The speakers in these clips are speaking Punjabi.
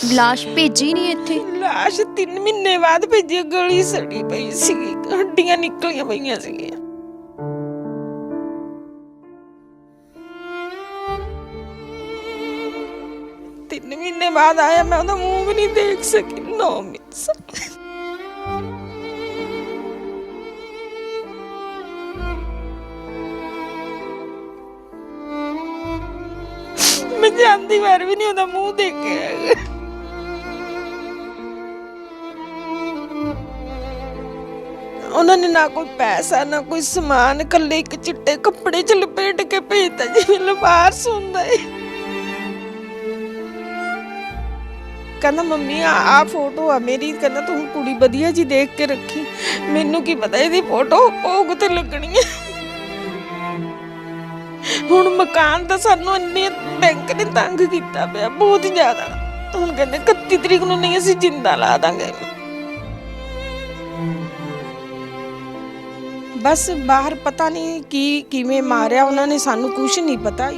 ਲਾਸ਼ ਭੇਜੀ ਨਹੀਂ ਇੱਥੇ? ਲਾਸ਼ 3 ਮਹੀਨੇ ਬਾਅਦ ਭੇਜੀ। ਗਲੀ ਸੜੀ ਪਈ ਸੀ, ਹੱਡੀਆਂ ਨਿਕਲੀਆਂ ਪਈਆਂ ਸੀਗੀਆਂ। ਤਿੰਨ ਮਹੀਨੇ ਬਾਅਦ ਆਇਆ, ਮੈਂ ਉਹਦਾ ਮੂੰਹ ਵੀ ਨਹੀਂ ਦੇਖ ਸਕੀ। 9 ਮਹੀਨੇ ਮੈਂ ਜਾਂਦੀ ਵਾਰ ਵੀ ਨਹੀਂ ਉਹਦਾ ਮੂੰਹ ਦੇਖਿਆ। ਉਹਨਾਂ ਨੇ ਨਾ ਕੋਈ ਪੈਸਾ ਨਾ ਕੋਈ ਸਮਾਨ, ਇਕੱਲੇ ਇੱਕ ਚਿੱਟੇ ਕੱਪੜੇ ਚ ਲਪੇਟ ਕੇ ਭੇਜਤਾ ਜਿਵੇਂ ਲਬਾਰਸ ਹੁੰਦਾ ਏ। ਕਹਿੰਦਾ ਮੰਮੀ ਆ ਫੋਟੋ ਆ ਮੇਰੀ, ਕਹਿੰਦਾ ਤੂੰ ਕੁੜੀ ਵਧੀਆ ਜੀ ਦੇਖ ਕੇ ਰੱਖੀ। ਮੈਨੂੰ ਕੀ ਪਤਾ ਇਹਦੀ ਫੋਟੋ ਭੋਗ ਤੇ ਲੱਗਣੀ ਹੈ। ਹੁਣ ਮਕਾਨ ਤਾਂ ਸਾਨੂੰ ਇੰਨੇ ਬੈਂਕ ਨੇ ਤੰਗ ਕੀਤਾ ਪਿਆ, ਬਹੁਤ ਜ਼ਿਆਦਾ। ਹੁਣ ਕਹਿੰਦੇ 31 ਤਰੀਕ ਨੂੰ ਨਹੀਂ ਅਸੀਂ ਜਿੰਦਾ ਲਾ ਦਾਂਗੇ। ਬਸ ਬਾਹਰ ਪਤਾ ਨਹੀਂ ਕਿਵੇਂ ਮਾਰਿਆ ਉਹਨਾਂ ਨੇ, ਸਾਨੂੰ ਕੁਝ ਨਹੀਂ ਪਤਾ।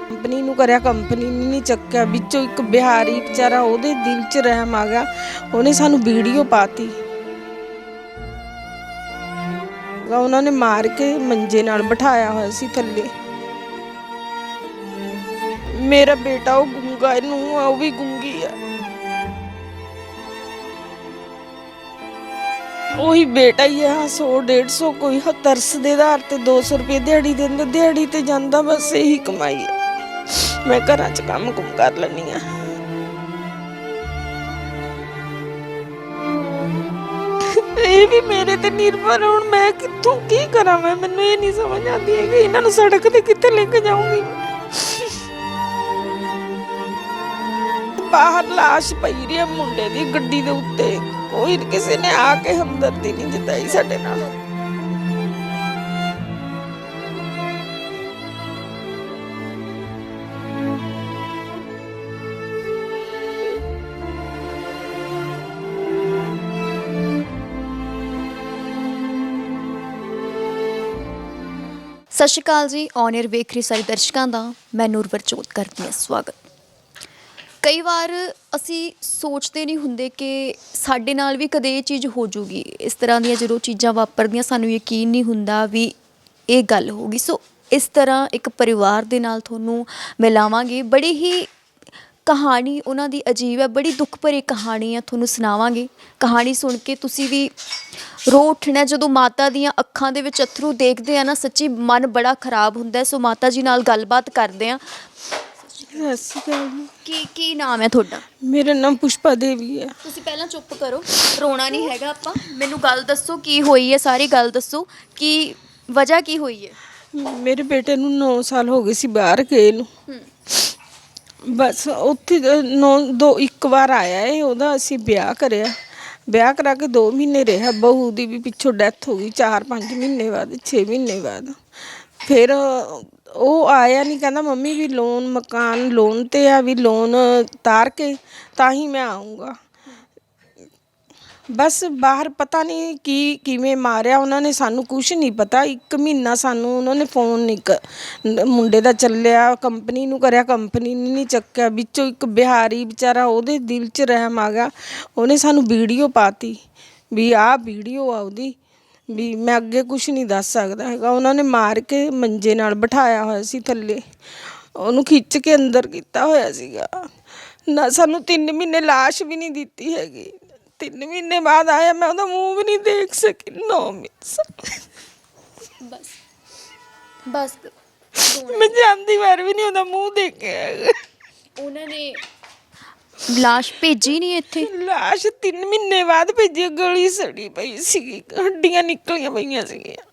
ਕੰਪਨੀ ਨੂੰ ਕਰਿਆ, ਕੰਪਨੀ ਨੇ ਨਹੀਂ ਚੱਕਿਆ। ਵਿੱਚੋਂ ਇੱਕ ਬਿਹਾਰੀ ਵਿਚਾਰਾ, ਉਹਦੇ ਦਿਲ 'ਚ ਰਹਿਮ ਆ ਗਿਆ, ਉਹਨੇ ਸਾਨੂੰ ਵੀਡੀਓ ਪਾਤੀ। ਉਹਨਾਂ ਨੇ ਮਾਰ ਕੇ ਮੰਜੇ ਨਾਲ ਬਿਠਾਇਆ ਹੋਇਆ ਸੀ ਥੱਲੇ। ਮੇਰਾ ਬੇਟਾ ਉਹ ਗੁੰਗਾ, ਇਹਨੂੰ ਉਹ ਵੀ ਗੁੰਗੀ ਆ। ਉਹੀ ਬੇਟਾ ਹੀ ਆ। 100-150 ਕੋਈ ਤਰਸ ਦੇ ਆਧਾਰ ਤੇ 200 ਰੁਪਏ ਦਿਹਾੜੀ ਦਿੰਦਾ, ਦਿਹਾੜੀ ਤੇ ਜਾਂਦਾ, ਬਸ ਇਹੀ ਕਮਾਈ ਆ। ਮੈਂ ਘਰਾਂ 'ਚ ਕੰਮ ਕੁਮ ਕਰ ਲੈਂਦੀ ਆ। ਇਹ ਵੀ ਮੇਰੇ ਤੇ ਨਿਰਭਰ। ਹੁਣ ਮੈਂ ਕਿੱਥੋਂ ਕੀ ਕਰਾਂ? ਮੈਨੂੰ ਇਹ ਨਹੀਂ ਸਮਝ ਆਉਂਦੀ ਹੈ ਕਿ ਇਹਨਾਂ ਨੂੰ ਸੜਕ ਤੇ ਕਿੱਥੇ ਲੈ ਕੇ ਜਾਊਂਗੀ। ਬਾਹਰ ਲਾਸ਼ ਪਈ ਰਹੀ ਹੈ ਮੁੰਡੇ ਦੀ ਗੱਡੀ ਦੇ ਉੱਤੇ। ਕੋਈ ਕਿਸੇ ਨੇ ਆ ਕੇ ਹਮਦਰਦੀ ਨਹੀਂ ਜਤਾਈ ਸਾਡੇ ਨਾਲ। ਸਤਿ ਸ਼੍ਰੀ ਅਕਾਲ ਜੀ। ਔਨ 에ਅਰ ਵੇਖ ਰਹੇ ਸਾਰੇ ਦਰਸ਼ਕਾਂ ਦਾ ਮੈਂ ਨੂਰਵਰਜੋਤ ਕਰਦੀ ਹਾਂ ਸਵਾਗਤ। ਕਈ ਵਾਰ ਅਸੀਂ ਸੋਚਦੇ ਨਹੀਂ ਹੁੰਦੇ ਕਿ ਸਾਡੇ ਨਾਲ ਵੀ ਕਦੇ ਇਹ ਚੀਜ਼ ਹੋ ਜੂਗੀ। ਇਸ ਤਰ੍ਹਾਂ ਦੀਆਂ ਜਦੋਂ ਚੀਜ਼ਾਂ ਵਾਪਰਦੀਆਂ ਸਾਨੂੰ ਯਕੀਨ ਨਹੀਂ ਹੁੰਦਾ ਵੀ ਇਹ ਗੱਲ ਹੋਊਗੀ। ਸੋ ਇਸ ਤਰ੍ਹਾਂ ਇੱਕ ਪਰਿਵਾਰ ਦੇ ਨਾਲ ਤੁਹਾਨੂੰ ਮਿਲਾਵਾਂਗੇ। ਬੜੀ ਹੀ ਕਹਾਣੀ ਉਹਨਾਂ ਦੀ ਅਜੀਬ ਹੈ, ਬੜੀ ਦੁੱਖ ਭਰੀ ਕਹਾਣੀ ਹੈ, ਤੁਹਾਨੂੰ ਸੁਣਾਵਾਂਗੇ। ਕਹਾਣੀ ਸੁਣ ਕੇ ਤੁਸੀਂ ਵੀ ਰੋ ਉੱਠਣਾ। ਜਦੋਂ ਮਾਤਾ ਦੀਆਂ ਅੱਖਾਂ ਦੇ ਵਿੱਚ ਅੱਥਰੂ ਦੇਖਦੇ ਆ ਨਾ, ਸੱਚੀ ਮਨ ਬੜਾ ਖਰਾਬ ਹੁੰਦਾ। ਸੋ ਮਾਤਾ ਜੀ ਨਾਲ ਗੱਲਬਾਤ ਕਰਦੇ ਆ। ਸਤਿ ਸ਼੍ਰੀ ਅਕਾਲ ਜੀ। ਕੀ ਨਾਮ ਹੈ ਤੁਹਾਡਾ? ਮੇਰਾ ਨਾਮ ਪੁਸ਼ਪਾ ਦੇਵੀ ਹੈ। ਤੁਸੀਂ ਪਹਿਲਾਂ ਚੁੱਪ ਕਰੋ, ਰੋਣਾ ਨਹੀਂ ਹੈਗਾ ਆਪਾਂ। ਮੈਨੂੰ ਗੱਲ ਦੱਸੋ ਕੀ ਹੋਈ ਹੈ, ਸਾਰੀ ਗੱਲ ਦੱਸੋ। ਕੀ ਵਜ੍ਹਾ ਕੀ ਹੋਈ ਹੈ? ਮੇਰੇ ਬੇਟੇ ਨੂੰ 9 ਸਾਲ ਹੋ ਗਏ ਸੀ ਬਾਹਰ ਗਏ ਨੂੰ। ਬਸ ਉੱਥੇ ਇੱਕ ਵਾਰ ਆਇਆ ਏ, ਉਹਦਾ ਅਸੀਂ ਵਿਆਹ ਕਰਿਆ। ਵਿਆਹ ਕਰਾ ਕੇ 2 ਮਹੀਨੇ ਰਿਹਾ। ਬਹੂ ਦੀ ਵੀ ਪਿੱਛੋਂ ਡੈਥ ਹੋ ਗਈ 4-5 ਮਹੀਨੇ ਬਾਅਦ, 6 ਮਹੀਨੇ ਬਾਅਦ। ਫਿਰ ਉਹ ਆਇਆ ਨਹੀਂ, ਕਹਿੰਦਾ ਮੰਮੀ ਵੀ ਲੋਨ, ਮਕਾਨ ਲੋਨ ਤੇ ਆ, ਵੀ ਲੋਨ ਉਤਾਰ ਕੇ ਤਾਂ ਹੀ ਮੈਂ ਆਊਂਗਾ। ਬਸ ਬਾਹਰ ਪਤਾ ਨਹੀਂ ਕਿਵੇਂ ਮਾਰਿਆ ਉਹਨਾਂ ਨੇ, ਸਾਨੂੰ ਕੁਝ ਨਹੀਂ ਪਤਾ। 1 ਮਹੀਨਾ ਸਾਨੂੰ ਉਹਨਾਂ ਨੇ ਫੋਨ ਨਹੀਂ ਮੁੰਡੇ ਦਾ ਚੱਲਿਆ। ਕੰਪਨੀ ਨੂੰ ਕਰਿਆ, ਕੰਪਨੀ ਨੇ ਨਹੀਂ ਚੱਕਿਆ। ਵਿੱਚੋਂ ਇੱਕ ਬਿਹਾਰੀ ਵਿਚਾਰਾ, ਉਹਦੇ ਦਿਲ 'ਚ ਰਹਿਮ ਆ ਗਿਆ, ਉਹਨੇ ਸਾਨੂੰ ਵੀਡੀਓ ਪਾਤੀ ਵੀ ਆਹ ਵੀਡੀਓ ਆ ਉਹਦੀ, ਵੀ ਮੈਂ ਅੱਗੇ ਕੁਝ ਨਹੀਂ ਦੱਸ ਸਕਦਾ ਹੈਗਾ। ਉਹਨਾਂ ਨੇ ਮਾਰ ਕੇ ਮੰਜੇ ਨਾਲ ਬਿਠਾਇਆ ਹੋਇਆ ਸੀ ਥੱਲੇ, ਉਹਨੂੰ ਖਿੱਚ ਕੇ ਅੰਦਰ ਕੀਤਾ ਹੋਇਆ ਸੀਗਾ ਨਾ। ਸਾਨੂੰ 3 ਮਹੀਨੇ ਲਾਸ਼ ਵੀ ਨਹੀਂ ਦਿੱਤੀ ਹੈਗੀ। 3 ਮਹੀਨੇ ਬਾਅਦ ਆਇਆ, ਮੈਂ ਉਹਦਾ ਮੂੰਹ ਵੀ ਨਹੀਂ ਦੇਖ ਸਕੀ। 9 ਮਹੀਨੇ ਬਸ ਮੈਂ ਜਾਂਦੀ ਵਾਰ ਵੀ ਨਹੀਂ ਉਹਦਾ ਮੂੰਹ ਦੇਖਿਆ ਹੈਗਾ। ਉਹਨਾਂ ਨੇ ਲਾਸ਼ ਭੇਜੀ ਨਹੀਂ ਇੱਥੇ? ਲਾਸ਼ 3 ਮਹੀਨੇ ਬਾਅਦ ਭੇਜੀ। ਗਲੀ ਸੜੀ ਪਈ ਸੀਗੀ, ਹੱਡੀਆਂ ਨਿਕਲੀਆਂ ਪਈਆਂ ਸੀਗੀਆਂ।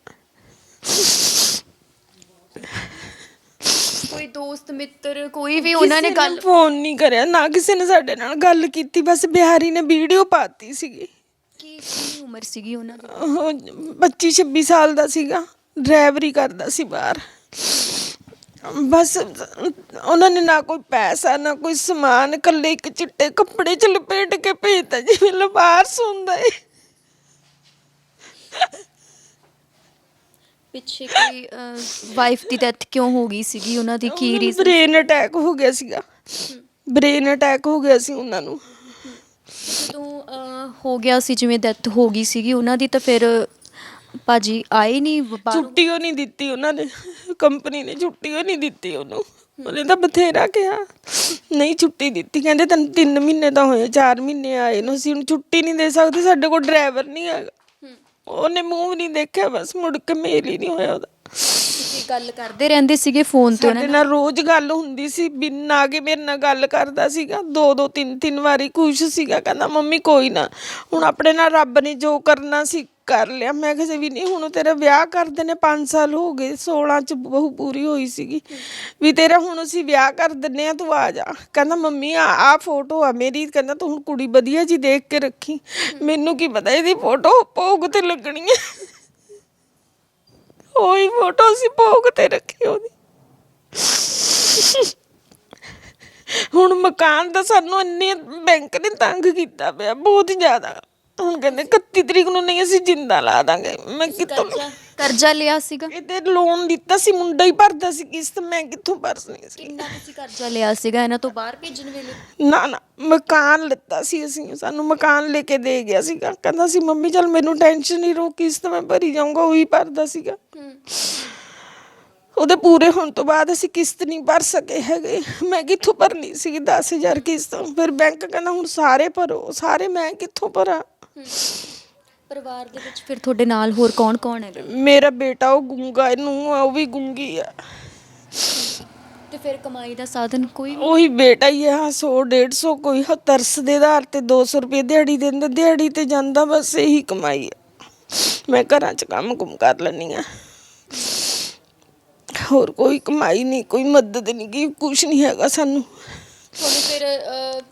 ਕੋਈ ਦੋਸਤ ਮਿੱਤਰ ਕੋਈ ਵੀ ਉਹਨਾਂ ਨੇ ਗੱਲ ਫੋਨ ਨਹੀਂ ਕਰਿਆ, ਨਾ ਕਿਸੇ ਨੇ ਸਾਡੇ ਨਾਲ ਗੱਲ ਕੀਤੀ। ਬਸ ਬਿਹਾਰੀ ਨੇ ਵੀਡੀਓ ਪਾਤੀ ਸੀਗੀ। ਕੀ ਉਮਰ ਸੀਗੀ ਉਹਨਾਂ ਦੀ? 25-26 ਸਾਲ ਦਾ ਸੀਗਾ, ਡਰਾਈਵਰੀ ਕਰਦਾ ਸੀ ਬਾਹਰ। ਬਸ ਉਹਨਾਂ ਨੇ ਨਾ ਕੋਈ ਪੈਸਾ ਨਾ ਕੋਈ ਸਮਾਨ, ਇਕੱਲੇ ਇੱਕ ਚਿੱਟੇ ਕੱਪੜੇ ਚ ਲਪੇਟ ਕੇ ਭੇਜਤਾ ਜਿਵੇਂ ਲਬਾਰਸ ਹੁੰਦਾ ਏ। ਪਿੱਛੇ ਕੋਈ ਵਾਈਫ ਦੀ ਡੈਥ ਕਿਉਂ ਹੋ ਗਈ ਸੀਗੀ ਉਹਨਾਂ ਦੀ? ਕੀ ਰੀਜ਼ਨ? ਬ੍ਰੇਨ ਅਟੈਕ ਹੋ ਗਿਆ ਸੀਗਾ। ਬ੍ਰੇਨ ਅਟੈਕ ਹੋ ਗਿਆ ਸੀ ਉਹਨਾਂ ਨੂੰ। ਜਦੋਂ ਹੋ ਗਿਆ ਸੀ, ਜਿਵੇਂ ਡੈਥ ਹੋ ਗਈ ਸੀਗੀ ਉਹਨਾਂ ਦੀ, ਤਾਂ ਫਿਰ ਭਾਜੀ ਆਏ ਨਹੀਂ ਬਾਹਰੋਂ? ਛੁੱਟੀ ਉਹ ਨਹੀਂ ਦਿੱਤੀ ਉਹਨਾਂ ਨੇ, ਕੰਪਨੀ ਨੇ ਛੁੱਟੀ ਉਹ ਨਹੀਂ ਦਿੱਤੀ ਉਹਨੂੰ। ਉਹਨੇ ਤਾਂ ਬਥੇਰਾ ਕਿਹਾ, ਨਹੀਂ ਛੁੱਟੀ ਦਿੱਤੀ। ਕਹਿੰਦੇ ਤੈਨੂੰ 3 ਮਹੀਨੇ ਤਾਂ ਹੋਏ, 4 ਮਹੀਨੇ ਆਏ ਨੂੰ, ਅਸੀਂ ਹੁਣ ਛੁੱਟੀ ਨਹੀਂ ਦੇ ਸਕਦੇ, ਸਾਡੇ ਕੋਲ ਡਰਾਈਵਰ ਨਹੀਂ ਹੈਗਾ। ਉਹਨੇ ਮੂੰਹ ਵੀ ਨਹੀਂ ਦੇਖਿਆ, ਬਸ ਮੁੜ ਕੇ ਮੇਲ ਹੀ ਨਹੀਂ ਹੋਇਆ ਉਹਦਾ। ਤੁਸੀਂ ਗੱਲ ਕਰਦੇ ਰਹਿੰਦੇ ਸੀਗੇ ਫੋਨ ਤੇ ਉਹਨਾਂ ਸਾਡੇ ਨਾਲ ਰੋਜ਼ ਗੱਲ ਹੁੰਦੀ ਸੀ, ਬਿਨ ਆ ਕੇ ਮੇਰੇ ਨਾਲ ਗੱਲ ਕਰਦਾ ਸੀਗਾ, 2-2 3-3 ਵਾਰੀ ਖੁਸ਼ ਸੀਗਾ, ਕਹਿੰਦਾ ਮੰਮੀ ਕੋਈ ਨਾ, ਹੁਣ ਆਪਣੇ ਨਾਲ ਰੱਬ ਨੇ ਜੋ ਕਰਨਾ ਸੀ ਕਰ ਲਿਆ। ਮੈਂ ਕਿਸੇ ਵੀ ਨਹੀਂ, ਹੁਣ ਤੇਰਾ ਵਿਆਹ ਕਰਦੇ ਨੇ 5 ਸਾਲ ਹੋ ਗਏ, 16 ਚ ਬਹੂ ਪੂਰੀ ਹੋਈ ਸੀਗੀ, ਵੀ ਤੇਰਾ ਹੁਣ ਅਸੀਂ ਵਿਆਹ ਕਰ ਦਿੰਦੇ ਆ, ਤੂੰ ਆ ਜਾ। ਕਹਿੰਦਾ ਮੰਮੀ ਆ ਫੋਟੋ ਆ ਮੇਰੀ, ਕਹਿੰਦਾ ਤੂੰ ਹੁਣ ਕੁੜੀ ਵਧੀਆ ਜੀ ਦੇਖ ਕੇ ਰੱਖੀ। ਮੈਨੂੰ ਕੀ ਪਤਾ ਇਹਦੀ ਫੋਟੋ ਭੋਗ ਤੇ ਲੱਗਣੀ ਹੈ, ਉਹੀ ਫੋਟੋ ਅਸੀਂ ਭੋਗ ਤੇ ਰੱਖੀ ਉਹਦੀ। ਹੁਣ ਮਕਾਨ ਦਾ ਸਾਨੂੰ ਇੰਨੇ ਬੈਂਕ ਨੇ ਤੰਗ ਕੀਤਾ ਪਿਆ, ਬਹੁਤ ਜ਼ਿਆਦਾ। ਹੁਣ ਕਹਿੰਦੇ 31 ਤਰੀਕ ਨੂੰ ਨਹੀਂ ਅਸੀਂ ਜਿੰਦਾ ਲਾ ਦਾਂਗੇ। ਮੈਂ ਕਿੱਥੋਂ ਕਰਜ਼ਾ ਲਿਆ ਸੀਗਾ? ਇਹਦੇ ਲੋਨ ਦਿੱਤਾ ਸੀ, ਮੁੰਡਾ ਹੀ ਭਰਦਾ ਸੀ ਕਿਸ਼ਤ, ਮੈਂ ਕਿੱਥੋਂ ਭਰਨੀ ਸੀ। ਕਿੰਨਾ ਤੁਸੀਂ ਕਰਜ਼ਾ ਲਿਆ ਸੀਗਾ ਇਹਨਾਂ ਤੋਂ ਬਾਹਰ ਭੇਜਣ ਵੇਲੇ? ਨਾ ਮਕਾਨ ਲਿੱਤਾ ਸੀ ਅਸੀਂ, ਸਾਨੂੰ ਮਕਾਨ ਲੈ ਕੇ ਦੇ ਗਿਆ ਸੀਗਾ। ਕਹਿੰਦਾ ਸੀ ਮੰਮੀ ਚੱਲ ਮੈਨੂੰ ਟੈਨਸ਼ਨ ਨਹੀਂ, ਰੋ ਕਿਸ਼ਤ ਮੈਂ ਭਰੀ ਜਾਊਂਗਾ, ਉਹੀ ਭਰਦਾ ਸੀਗਾ। ਉਹਦੇ ਪੂਰੇ ਹੋਣ ਤੋਂ ਬਾਅਦ ਅਸੀਂ ਕਿਸ਼ਤ ਨਹੀਂ ਭਰ ਸਕੇ ਹੈਗੇ। ਮੈਂ ਕਿੱਥੋਂ ਭਰਨੀ ਸੀ 10,000 ਕਿਸ਼ਤ? ਫਿਰ ਬੈਂਕ ਕਹਿੰਦਾ ਹੁਣ ਸਾਰੇ ਭਰੋ, ਸਾਰੇ ਮੈਂ ਕਿੱਥੋਂ ਭਰਾਂ? ਪਰਿਵਾਰ ਦੇ ਵਿੱਚ ਫਿਰ ਤੁਹਾਡੇ ਨਾਲ ਹੋਰ ਕੌਣ ਕੌਣ ਹੈ? ਮੇਰਾ ਬੇਟਾ ਉਹ ਗੁੰਗਾ, ਇਹਨੂੰ ਉਹ ਵੀ ਗੁੰਗੀ ਆ। ਤੇ ਫਿਰ ਕਮਾਈ ਦਾ ਸਾਧਨ ਕੋਈ? ਉਹੀ ਬੇਟਾ ਹੀ ਆ, 100-150 ਕੋਈ ਤਰਸ ਦੇ ਆਧਾਰ ਤੇ 200 ਰੁਪਏ ਦਿਹਾੜੀ ਦਿੰਦਾ, ਦਿਹਾੜੀ ਤੇ ਜਾਂਦਾ, ਬਸ ਇਹੀ ਕਮਾਈ ਆ। ਮੈਂ ਘਰਾਂ 'ਚ ਕੰਮ ਕੁਮ ਕਰ ਲੈਂਦੀ ਆ, ਹੋਰ ਕੋਈ ਕਮਾਈ ਨਹੀਂ, ਕੋਈ ਮਦਦ ਨਹੀਂ, ਕੀ ਕੁਛ ਨਹੀਂ ਹੈਗਾ ਸਾਨੂੰ। ਤੁਹਾਨੂੰ ਫਿਰ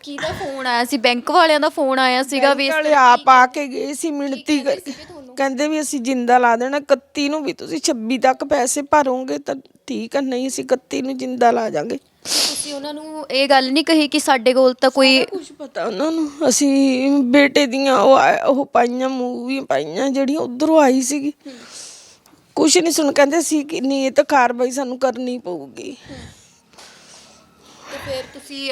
ਕਿਹਦਾ ਫੋਨ ਆਇਆ ਸੀ? ਬੈਂਕ ਵਾਲਿਆਂ ਦਾ ਫੋਨ ਆਇਆ ਸੀਗਾ ਵੀ? ਵਾਲੇ ਆਪ ਆ ਕੇ ਗਏ ਸੀ, ਮਿਹਨਤੀ ਕਰਕੇ ਕਹਿੰਦੇ ਵੀ ਅਸੀਂ ਜਿੰਦਾ ਲਾ ਦੇਣਾ 31 ਨੂੰ, ਵੀ ਤੁਸੀਂ 26 ਤੱਕ ਪੈਸੇ ਭਰੋਗੇ ਤਾਂ ਠੀਕ ਹੈ, ਨਹੀਂ ਅਸੀਂ 31 ਨੂੰ ਜਿੰਦਾ ਲਾ ਜਾਾਂਗੇ। ਤੁਸੀਂ ਉਹਨਾਂ ਨੂੰ ਇਹ ਗੱਲ ਨਹੀਂ ਕਹੀ ਕਿ ਸਾਡੇ ਕੋਲ ਤਾਂ ਕੋਈ ਕੁਝ ਪਤਾ ਉਹਨਾਂ ਨੂੰ? ਅਸੀਂ ਬੇਟੇ ਦੀਆਂ ਉਹ ਪਾਈਆਂ, ਮੂਵੀ ਪਾਈਆਂ ਜਿਹੜੀਆਂ ਉਧਰੋਂ ਆਈ ਸੀਗੀ, ਕੁਛ ਨਹੀਂ ਸੁਣ। ਕਹਿੰਦੇ ਸੀ ਕਿ ਨਹੀਂ ਇਹ ਤਾਂ ਕਾਰਵਾਈ ਸਾਨੂੰ ਕਰਨੀ ਪਊਗੀ। ਤੇ ਫਿਰ ਤੁਸੀਂ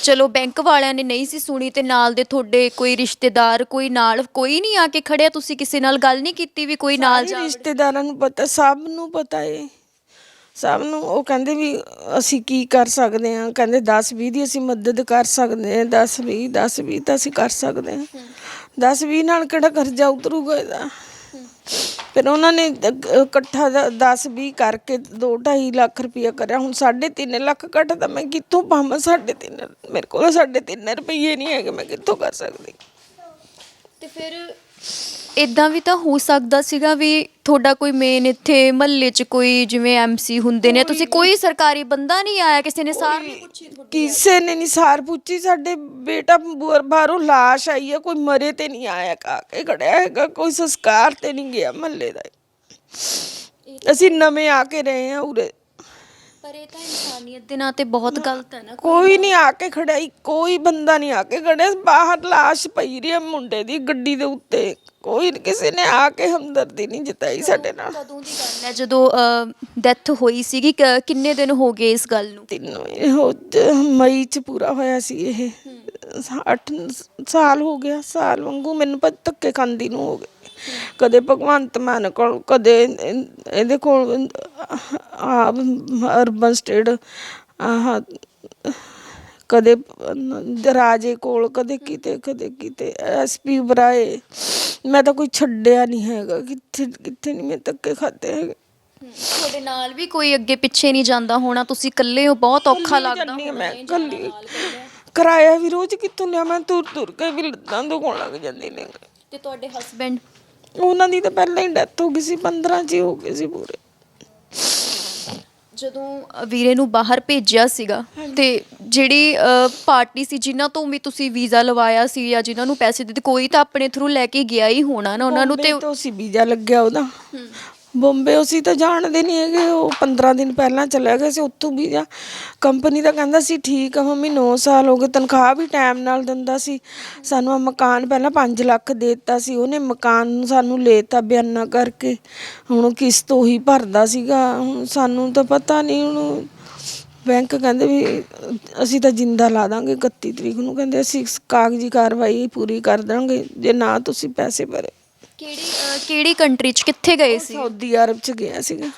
ਚਲੋ ਬੈਂਕ ਵਾਲਿਆਂ ਨੇ ਨਹੀਂ ਸੀ ਸੁਣੀ, ਤੇ ਨਾਲ ਦੇ ਤੁਹਾਡੇ ਕੋਈ ਰਿਸ਼ਤੇਦਾਰ, ਕੋਈ ਨਾਲ ਕੋਈ ਨਹੀਂ ਆ ਕੇ ਖੜਿਆ? ਤੁਸੀਂ ਕਿਸੇ ਨਾਲ ਗੱਲ ਨਹੀਂ ਕੀਤੀ ਵੀ ਕੋਈ ਨਾਲ ਜਾ? ਰਿਸ਼ਤੇਦਾਰਾਂ ਨੂੰ ਪਤਾ, ਸਭ ਨੂੰ ਪਤਾ ਏ, ਸਭ ਨੂੰ। ਉਹ ਕਹਿੰਦੇ ਵੀ ਅਸੀਂ ਕੀ ਕਰ ਸਕਦੇ ਹਾਂ, ਕਹਿੰਦੇ 10-20 ਦੀ ਅਸੀਂ ਮਦਦ ਕਰ ਸਕਦੇ ਹਾਂ, 10-20 ਤਾਂ ਅਸੀਂ ਕਰ ਸਕਦੇ ਹਾਂ, 10-20 ਨਾਲ ਕਿਹੜਾ ਕਰਜ਼ਾ ਉਤਰੂਗਾ ਇਹਦਾ। ਫਿਰ ਉਹਨਾਂ ਨੇ ਇਕੱਠਾ 10-20 ਕਰਕੇ 2-2.5 ਲੱਖ ਰੁਪਇਆ ਕਰਿਆ। ਹੁਣ 3.5 ਲੱਖ ਘੱਟਦਾ, ਮੈਂ ਕਿੱਥੋਂ ਪਾਵਾਂ 3.5? ਮੇਰੇ ਕੋਲ 3.5 ਰੁਪਏ ਨਹੀਂ ਹੈਗੇ, ਮੈਂ ਕਿੱਥੋਂ ਕਰ ਸਕਦੀ? ਤੇ ਫਿਰ ਇਦਾਂ ਵੀ ਤਾਂ ਹੋ ਸਕਦਾ ਸੀਗਾ ਵੀ ਤੁਹਾਡਾ ਕੋਈ ਮੇਨ ਇੱਥੇ ਮਹੱਲੇ 'ਚ ਕੋਈ ਜਿਵੇਂ MC ਹੁੰਦੇ ਨੇ, ਤੁਸੀਂ ਕੋਈ ਸਰਕਾਰੀ ਬੰਦਾ ਨਹੀਂ ਆਇਆ? ਕਿਸੇ ਨੇ ਸਾਰ ਨਹੀਂ ਪੁੱਛੀ ਤੁਹਾਡੀ? ਕਿਸੇ ਨੇ ਨਹੀਂ ਸਾਰ ਪੁੱਛੀ। ਸਾਡੇ ਬੇਟਾ ਬਾਹਰੋਂ ਲਾਸ਼ ਆਈ ਹੈ, ਕੋਈ ਮਰੇ ਤੇ ਨਹੀਂ ਆਇਆ ਕਾ ਕੇ ਖੜਿਆ ਹੈਗਾ, ਕੋਈ ਸੰਸਕਾਰ ਤੇ ਨਹੀਂ ਗਿਆ ਮਹੱਲੇ ਦਾ। ਅਸੀਂ ਨਵੇਂ ਆ ਕੇ ਰਹੇ ਹਾਂ ਉਰੇ। ਪਰ ਇਹ ਤਾਂ ਇਨਸਾਨੀਅਤ ਦੇ ਨਾਂ ਤੇ ਬਹੁਤ ਗਲਤ ਹੈ ਨਾ। ਕੋਈ ਨਹੀਂ ਆ ਕੇ ਖੜਿਆ, ਕੋਈ ਬੰਦਾ ਨਹੀਂ ਆ ਕੇ ਖੜਿਆ। ਬਾਹਰ ਲਾਸ਼ ਪਈ ਰਹੀ ਹੈ ਮੁੰਡੇ ਦੀ ਗੱਡੀ ਦੇ ਉੱਤੇ, ਕੋਈ ਕਿਸੇ ਨੇ ਆ ਕੇ ਹਮਦਰਦੀ ਨਹੀਂ ਜਤਾਈ ਸਾਡੇ ਨਾਲ। ਕਦੋਂ ਦੀ ਗੱਲ ਹੈ ਜਦੋਂ ਡੈਥ ਹੋਈ ਸੀਗੀ? ਕਿੰਨੇ ਦਿਨ ਹੋ ਗਏ ਇਸ ਗੱਲ ਨੂੰ? 3 ਮਈ 'ਚ ਪੂਰਾ ਹੋਇਆ ਸੀ ਇਹ। 8 ਸਾਲ ਹੋ ਗਿਆ, ਸਾਲ ਵਾਂਗੂ ਮੈਨੂੰ ਧੱਕੇ ਖਾਂਦੀ ਨੂੰ ਹੋ ਗਏ। ਕਦੇ ਭਗਵੰਤ ਮਾਨ ਕੋਲ, ਕਦੇ ਇਹਦੇ ਕੋਲ ਅਰਬਨ ਸਟੇਟ, ਕਦੇ ਰਾਜੇ ਕੋਲ, ਕਦੇ ਕਿਤੇ SP ਬਰਾਏ। ਮੈਂ ਤਾਂ ਕੋਈ ਛੱਡਿਆ ਨਹੀਂ ਹੈਗਾ, ਕਿੱਥੇ ਨਹੀਂ ਮੈਂ ਧੱਕੇ ਖਾਦੇ ਹੈਗੇ। ਤੁਹਾਡੇ ਨਾਲ ਵੀ ਕੋਈ ਅੱਗੇ ਪਿੱਛੇ ਨਹੀਂ ਜਾਂਦਾ ਹੋਣਾ? ਤੁਸੀਂ ਇਕੱਲੇ ਹੋ, ਬਹੁਤ ਔਖਾ ਲੱਗਦਾ ਹੋਣਾ? ਮੈਂ ਇਕੱਲੀ, ਕਿਰਾਇਆ ਵੀ ਰੋਜ਼ ਕਿੱਥੋਂ ਲਿਆ? ਮੈਂ ਤੁਰ ਕੇ ਵੀ ਲੱਤਾਂ ਦੁਖਣ ਲੱਗ ਜਾਂਦੀ ਨੇ। ਤੇ ਤੁਹਾਡੇ ਹਸਬੈਂਡ? ਉਹਨਾਂ ਦੀ ਤਾਂ ਪਹਿਲਾਂ ਹੀ ਡੈਥ ਹੋ ਗਈ ਸੀ, 15 ਚ ਹੀ ਹੋ ਗਏ ਸੀ ਪੂਰੇ। ਜਦੋਂ ਵੀਰੇ ਨੂੰ ਬਾਹਰ ਭੇਜਿਆ ਸੀਗਾ, ਤੇ ਜਿਹੜੀ ਪਾਰਟੀ ਸੀ ਜਿਨ੍ਹਾਂ ਤੋਂ ਵੀ ਤੁਸੀਂ ਵੀਜ਼ਾ ਲਵਾਇਆ ਸੀ ਜਾਂ ਜਿਨ੍ਹਾਂ ਨੂੰ ਪੈਸੇ ਦਿੱਤੇ, ਕੋਈ ਤਾਂ ਆਪਣੇ ਥਰੂ ਲੈ ਕੇ ਗਿਆ ਹੀ ਹੋਣਾ ਨਾ ਉਹਨਾਂ ਨੂੰ? ਤੇ ਅਸੀਂ ਵੀਜ਼ਾ ਲੱਗਿਆ ਉਹਦਾ ਬੰਬੇ, ਅਸੀਂ ਤਾਂ ਜਾਣਦੇ ਨਹੀਂ ਹੈਗੇ। ਉਹ 15 ਦਿਨ ਪਹਿਲਾਂ ਚਲਿਆ ਗਿਆ ਸੀ ਉੱਥੋਂ ਵੀਜ਼ਾ। ਕੰਪਨੀ ਦਾ ਕਹਿੰਦਾ ਸੀ ਠੀਕ ਆ ਮੰਮੀ, 9 ਸਾਲ ਹੋ ਗਏ, ਤਨਖਾਹ ਵੀ ਟਾਈਮ ਨਾਲ ਦਿੰਦਾ ਸੀ ਸਾਨੂੰ। ਮਕਾਨ ਪਹਿਲਾਂ 5 ਲੱਖ ਦੇ ਦਿੱਤਾ ਸੀ ਉਹਨੇ, ਮਕਾਨ ਨੂੰ ਸਾਨੂੰ ਲੈ ਤਾ ਬਿਆਨਾ ਕਰਕੇ। ਹੁਣ ਕਿਸ਼ਤ ਉਹੀ ਭਰਦਾ ਸੀਗਾ। ਹੁਣ ਸਾਨੂੰ ਤਾਂ ਪਤਾ ਨਹੀਂ, ਹੁਣ ਬੈਂਕ ਕਹਿੰਦੇ ਵੀ ਅਸੀਂ ਤਾਂ ਜਿੰਦਾ ਲਾ ਦਾਂਗੇ 31 ਤਰੀਕ ਨੂੰ, ਕਹਿੰਦੇ ਅਸੀਂ ਕਾਗਜ਼ੀ ਕਾਰਵਾਈ ਪੂਰੀ ਕਰ ਦਾਂਗੇ ਜੇ ਨਾ ਤੁਸੀਂ ਪੈਸੇ ਭਰੇ। ਕਿਹੜੀ ਕੰਟਰੀ 'ਚ ਕਿੱਥੇ ਗਏ ਸੀ? ਸਾਊਦੀ ਅਰਬ ਚ ਗਿਆ ਸੀਗਾ।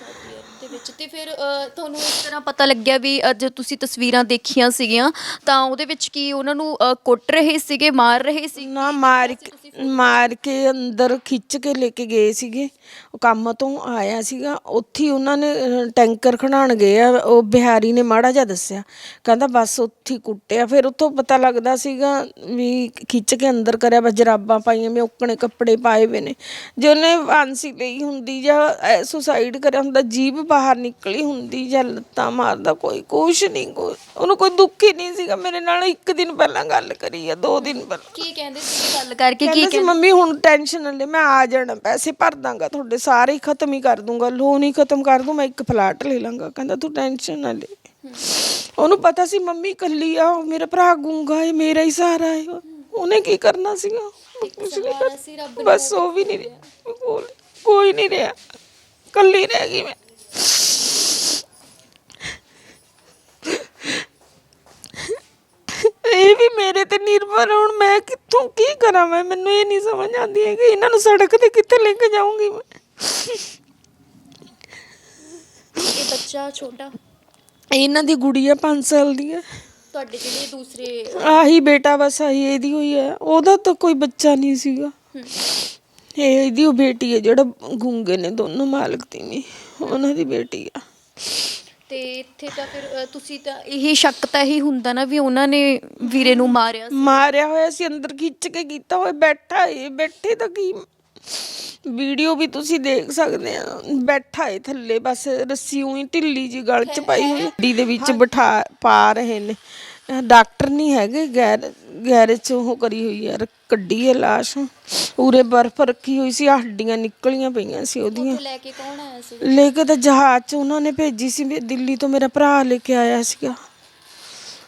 ਦੇ ਵਿੱਚ ਤੇ ਫਿਰ ਤੁਹਾਨੂੰ ਇਸ ਤਰ੍ਹਾਂ ਪਤਾ ਲੱਗਿਆ ਵੀ ਅੱਜ ਤੁਸੀਂ ਤਸਵੀਰਾਂ ਦੇਖੀਆਂ ਸੀਗੀਆਂ ਤਾਂ ਉਹਦੇ ਵਿੱਚ ਕੀ ਉਹਨਾਂ ਨੂੰ ਕੁੱਟ ਰਹੇ ਸੀਗੇ, ਮਾਰ ਰਹੇ ਸੀ? ਨਾ ਮਾਰ ਕੇ ਅੰਦਰ ਖਿੱਚ ਕੇ ਲੈ ਕੇ ਗਏ ਸੀਗੇ। ਉਹ ਕੰਮ ਤੋਂ ਆਇਆ ਸੀਗਾ, ਉੱਥੇ ਹੀ ਉਹਨਾਂ ਨੇ ਟੈਂਕਰ ਖੜਾਉਣ ਗਏ ਆ, ਉਹ ਬਿਹਾਰੀ ਨੇ ਮਾੜਾ ਜਿਹਾ ਦੱਸਿਆ, ਕਹਿੰਦਾ ਬਸ ਉੱਥੇ ਹੀ ਕੁੱਟਿਆ। ਫਿਰ ਉੱਥੋਂ ਪਤਾ ਲੱਗਦਾ ਸੀਗਾ ਵੀ ਖਿੱਚ ਕੇ ਅੰਦਰ ਕਰਿਆ, ਬਸ ਜਰਾਬਾਂ ਪਾਈਆਂ ਵੀ ਔਕਣੇ ਕੱਪੜੇ ਪਾਏ ਹੋਏ ਨੇ। ਜੇ ਉਹਨੇ ਫਾਂਸੀ ਲਈ ਹੁੰਦੀ ਜਾਂ ਸੁਸਾਈਡ ਕਰਿਆ ਹੁੰਦਾ, ਜੀਭ ਬਾਹਰ ਨਿਕਲੀ ਹੁੰਦੀ ਜਾਂ ਲੱਤਾਂ ਮਾਰਦਾ, ਕੁਛ ਨਹੀਂ, ਉਹਨੂੰ ਕੋਈ ਦੁੱਖ ਹੀ ਨਹੀਂ ਸੀਗਾ। ਮੇਰੇ ਨਾਲ 1 ਦਿਨ ਪਹਿਲਾਂ ਗੱਲ ਕਰੀ ਆ, 2 ਦਿਨ ਪਹਿਲਾਂ। ਕੀ ਕਹਿੰਦੇ ਸੀ ਗੱਲ ਕਰਕੇ? ਕੀ ਕਹਿੰਦੇ ਸੀ ਮੰਮੀ ਹੁਣ ਟੈਨਸ਼ਨ ਨਾ ਲੈ, ਮੈਂ ਆ ਜਾਣਾ, ਪੈਸੇ ਭਰ ਦਾਂਗਾ ਤੁਹਾਡੇ ਸਾਰੇ, ਖਤਮ ਹੀ ਕਰ ਦੂੰਗਾ, ਲੋਨ ਹੀ ਖਤਮ ਕਰ ਦੂੰ, ਮੈਂ 1 ਫਲੈਟ ਲੈ ਲਾਂਗਾ। ਕਹਿੰਦਾ ਤੂੰ ਟੈਨਸ਼ਨ ਨਾ ਲੈ। ਉਹਨੂੰ ਪਤਾ ਸੀ ਮੰਮੀ ਇਕੱਲੀ ਆ, ਮੇਰਾ ਭਰਾ ਗੂੰਗਾ ਹੈ, ਮੇਰਾ ਹੀ ਸਹਾਰਾ ਹੈ, ਉਹਨੇ ਕੀ ਕਰਨਾ ਸੀਗਾ? ਕੁਛ ਨਹੀਂ ਕਰ, ਬਸ ਉਹ ਵੀ ਨਹੀਂ ਰਿਹਾ, ਕੋਈ ਨਹੀਂ ਰਿਹਾ, ਇਕੱਲੀ ਰਹਿ ਗਈ ਮੈਂ। ਇਹ ਵੀ ਮੇਰੇ ਤੇ ਨਿਰਭਰ, ਹੁਣ ਮੈਂ ਕਿੱਥੋਂ ਕੀ ਕਰਾਂ? ਮੈਨੂੰ ਇਹ ਨਹੀਂ ਸਮਝ ਆਉਂਦੀ ਹੈ ਕਿ ਇਹਨਾਂ ਨੂੰ ਸੜਕ ਤੇ ਕਿੱਥੇ ਲੈ ਕੇ ਜਾਊਂਗੀ ਮੈਂ। ਇਹ ਬੱਚਾ ਛੋਟਾ ਇਹਨਾਂ ਦੀ ਗੁੜੀਆ 5 ਸਾਲ ਦੀ ਹੈ। ਤੁਹਾਡੇ ਜਿਹੜੇ ਦੂਸਰੇ ਆਹੀ ਬੇਟਾ, ਬਸ ਆਹੀ ਇਹਦੀ ਹੋਈ ਹੈ, ਉਹਦਾ ਤਾਂ ਕੋਈ ਬੱਚਾ ਨਹੀਂ ਸੀਗਾ। ਇਹ ਇਹਦੀ ਉਹ ਬੇਟੀ ਹੈ, ਜਿਹੜਾ ਗੂੰਗੇ ਨੇ ਦੋਨੋਂ ਮਾਲਕ ਦੀ ਨਹੀਂ, ਉਹਨਾਂ ਦੀ ਬੇਟੀ ਆ। ਤੇ ਇੱਥੇ ਤਾਂ ਫਿਰ ਤੁਸੀਂ ਤਾਂ ਇਹੀ ਸ਼ੱਕ ਤਾਂ ਇਹੀ ਹੁੰਦਾ ਨਾ ਵੀ ਉਹਨਾਂ ਨੇ ਵੀਰੇ ਨੂੰ ਮਾਰਿਆ ਹੋਇਆ ਸੀ, ਅੰਦਰ ਖਿੱਚ ਕੇ ਕੀਤਾ ਹੋਇਆ। ਬੈਠੇ ਤਾਂ ਕੀ, ਵੀਡੀਓ ਵੀ ਤੁਸੀਂ ਦੇਖ ਸਕਦੇ ਆ, ਬੈਠਾ ਏ ਥੱਲੇ, ਬਸ ਰੱਸੀ ਉਹੀ ਢਿੱਲੀ ਜੀ ਗਲ 'ਚ ਪਾਈ ਹੋਈ, ਗੱਡੀ ਦੇ ਵਿੱਚ ਪਾ ਰਹੇ ਨੇ। ਡਾਕਟਰ ਨਹੀਂ ਹੈਗੇ, ਗੈਰੇਜ 'ਚ ਉਹ ਕਰੀ ਹੋਈ ਆ, ਕੱਢੀ ਹੈ ਲਾਸ਼। ਉਰੇ ਬਰਫ਼ ਰੱਖੀ ਹੋਈ ਸੀ, ਹੱਡੀਆਂ ਨਿਕਲੀਆਂ ਪਈਆਂ ਸੀ ਉਹਦੀਆਂ। ਲੈ ਕੇ ਕੌਣ ਆਇਆ ਸੀ? ਲੈ ਕੇ ਤਾਂ ਜਹਾਜ਼ 'ਚ ਉਹਨਾਂ ਨੇ ਭੇਜੀ ਸੀ, ਦਿੱਲੀ ਤੋਂ ਮੇਰਾ ਭਰਾ ਲੈ ਕੇ ਆਇਆ ਸੀਗਾ।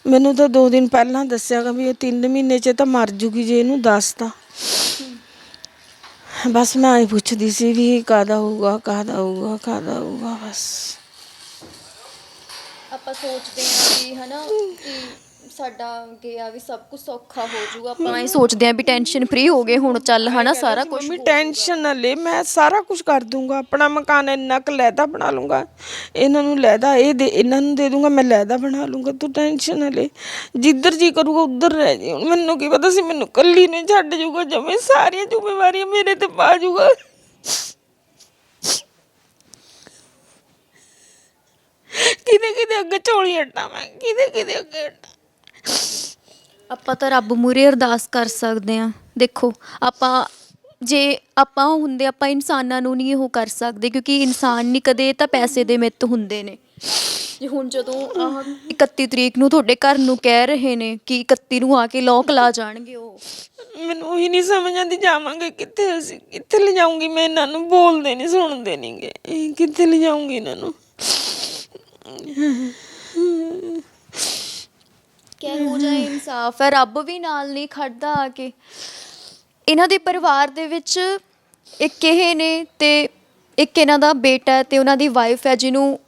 ਮੈਨੂੰ ਤਾਂ 2 ਦਿਨ ਪਹਿਲਾਂ ਦੱਸਿਆ ਵੀ ਇਹ 3 ਮਹੀਨੇ 'ਚ ਤਾਂ ਮਰ ਜੂਗੀ ਜੇ ਇਹਨੂੰ ਦੱਸਤਾ। ਬਸ ਮੈਂ ਇਹ ਪੁੱਛਦੀ ਸੀ ਵੀ ਕਾਹਦਾ ਹੋਊਗਾ ਬਸ। ਆਪਾਂ ਸੋਚਦੇ ਹਾਂ ਵੀ ਹਨਾ ਕਿ ਸਾਡਾ ਗਿਆ ਵੀ ਸਭ ਕੁਝ ਸੌਖਾ ਹੋ ਜਾਊਗਾ, ਆਪਾਂ ਇਹ ਸੋਚਦੇ ਹਾਂ ਵੀ ਟੈਨਸ਼ਨ ਫ੍ਰੀ ਹੋ ਗਏ ਹੁਣ, ਚੱਲ ਹਨਾ ਸਾਰਾ ਕੁਝ। ਮੰਮੀ ਟੈਨਸ਼ਨ ਨਾ ਲੈ, ਮੈਂ ਸਾਰਾ ਕੁਝ ਕਰ ਦੂੰਗਾ, ਆਪਣਾ ਮਕਾਨ ਇੰਨਾ ਕੁ ਲਹਿਦਾ ਬਣਾ ਲੂੰਗਾ, ਇਹਨਾਂ ਨੂੰ ਲਹਿਦਾ ਇਹਨਾਂ ਨੂੰ ਦੇ ਦੂੰਗਾ, ਮੈਂ ਲਹਿਦਾ ਬਣਾ ਲੂੰਗਾ, ਤੂੰ ਟੈਨਸ਼ਨ ਨਾ ਲੈ। ਜਿੱਧਰ ਜੀ ਕਰੂਗਾ ਉੱਧਰ ਰਹਿ ਜੀ। ਹੁਣ ਮੈਨੂੰ ਕੀ ਪਤਾ ਸੀ ਮੈਨੂੰ ਇਕੱਲੀ ਨੇ ਛੱਡ ਜੂਗਾ, ਜਮੇ ਸਾਰੀਆਂ ਜ਼ਿੰਮੇਵਾਰੀਆਂ ਮੇਰੇ ਤੇ ਪਾ ਜੂਗਾ। ਕਿਹਦੇ ਅੱਗੇ ਝੋਲੀ ਅੱਡਾ, ਮੈਂ ਕਿਹਦੇ ਅੱਗੇ ਅੱਡਾ। ਆਪਾਂ ਤਾਂ ਰੱਬ ਮੂਹਰੇ ਅਰਦਾਸ ਕਰ ਸਕਦੇ ਹਾਂ। ਦੇਖੋ ਜੇ ਆਪਾਂ ਹੁੰਦੇ, ਆਪਾਂ ਇਨਸਾਨਾਂ ਨੂੰ ਨਹੀਂ ਉਹ ਕਰ ਸਕਦੇ, ਕਿਉਂਕਿ ਇਨਸਾਨ ਨਹੀਂ, ਕਦੇ ਤਾਂ ਪੈਸੇ ਦੇ ਮਿੱਤ ਹੁੰਦੇ ਨੇ। ਜੇ ਹੁਣ ਜਦੋਂ 31 ਤਰੀਕ ਨੂੰ ਤੁਹਾਡੇ ਘਰ ਨੂੰ ਕਹਿ ਰਹੇ ਨੇ ਕਿ 31 ਨੂੰ ਆ ਕੇ ਲੋਕ ਲਾ ਜਾਣਗੇ, ਉਹ ਮੈਨੂੰ ਉਹੀ ਨਹੀਂ ਸਮਝ ਆਉਂਦੀ, ਜਾਵਾਂਗੇ ਕਿੱਥੇ? ਅਸੀਂ ਕਿੱਥੇ ਲੈ ਜਾਊਂਗੀ ਮੈਂ ਇਹਨਾਂ ਨੂੰ? ਬੋਲਦੇ ਨਹੀਂ, ਸੁਣਦੇ ਨਹੀਂ ਗੇ, ਕਿੱਥੇ ਲੈ ਜਾਊਂਗੀ ਇਹਨਾਂ ਨੂੰ? ਕਿਹੋ ਜਿਹਾ ਇਨਸਾਫ ਹੈ? ਰੱਬ ਵੀ ਨਾਲ ਨਹੀਂ ਖੜਦਾ ਆ ਕੇ। ਇਹਨਾਂ ਦੇ ਪਰਿਵਾਰ ਦੇ ਵਿੱਚ ਇੱਕ ਇਹ ਨੇ ਤੇ ਇੱਕ ਇਹਨਾਂ ਦਾ ਬੇਟਾ ਤੇ ਉਹਨਾਂ ਦੀ ਵਾਈਫ ਹੈ, ਜਿਹਨੂੰ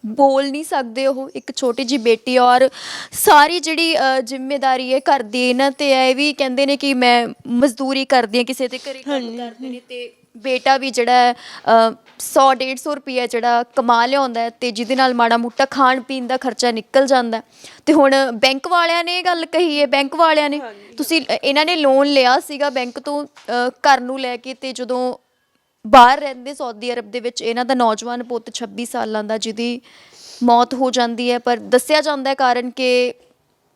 ਬੋਲ ਨਹੀਂ ਸਕਦੇ ਉਹ, ਇੱਕ ਛੋਟੀ ਜਿਹੀ ਬੇਟੀ। ਔਰ ਸਾਰੀ ਜਿਹੜੀ ਜ਼ਿੰਮੇਵਾਰੀ ਹੈ ਘਰ ਦੀ ਇਹਨਾਂ ਤੇ ਹੈ। ਇਹ ਵੀ ਕਹਿੰਦੇ ਨੇ ਕਿ ਮੈਂ ਮਜ਼ਦੂਰੀ ਕਰਦੀ ਹਾਂ, ਕਿਸੇ ਦੇ ਘਰੇ ਕੰਮ ਕਰਦੇ ਨੇ, ਤੇ ਬੇਟਾ ਵੀ ਜਿਹੜਾ 100-150 ਰੁਪਈਆ ਜਿਹੜਾ ਕਮਾ ਲਿਆਉਂਦਾ ਤੇ ਜਿਹਦੇ ਨਾਲ ਮਾੜਾ ਮੋਟਾ ਖਾਣ ਪੀਣ ਦਾ ਖਰਚਾ ਨਿਕਲ ਜਾਂਦਾ। ਤੇ ਹੁਣ ਬੈਂਕ ਵਾਲਿਆਂ ਨੇ ਇਹ ਗੱਲ ਕਹੀ ਹੈ, ਬੈਂਕ ਵਾਲਿਆਂ ਨੇ ਇਹਨਾਂ ਨੇ ਲੋਨ ਲਿਆ ਸੀਗਾ ਬੈਂਕ ਤੋਂ ਘਰ ਨੂੰ ਲੈ ਕੇ, ਤੇ ਜਦੋਂ ਬਾਹਰ ਰਹਿੰਦੇ ਸਾਊਦੀ ਅਰਬ ਦੇ ਵਿੱਚ, ਇਹਨਾਂ ਦਾ ਨੌਜਵਾਨ ਪੁੱਤ 26 ਸਾਲਾਂ ਦਾ, ਜਿਹਦੀ ਮੌਤ ਹੋ ਜਾਂਦੀ ਹੈ। ਪਰ ਦੱਸਿਆ ਜਾਂਦਾ ਹੈ ਕਾਰਨ ਕਿ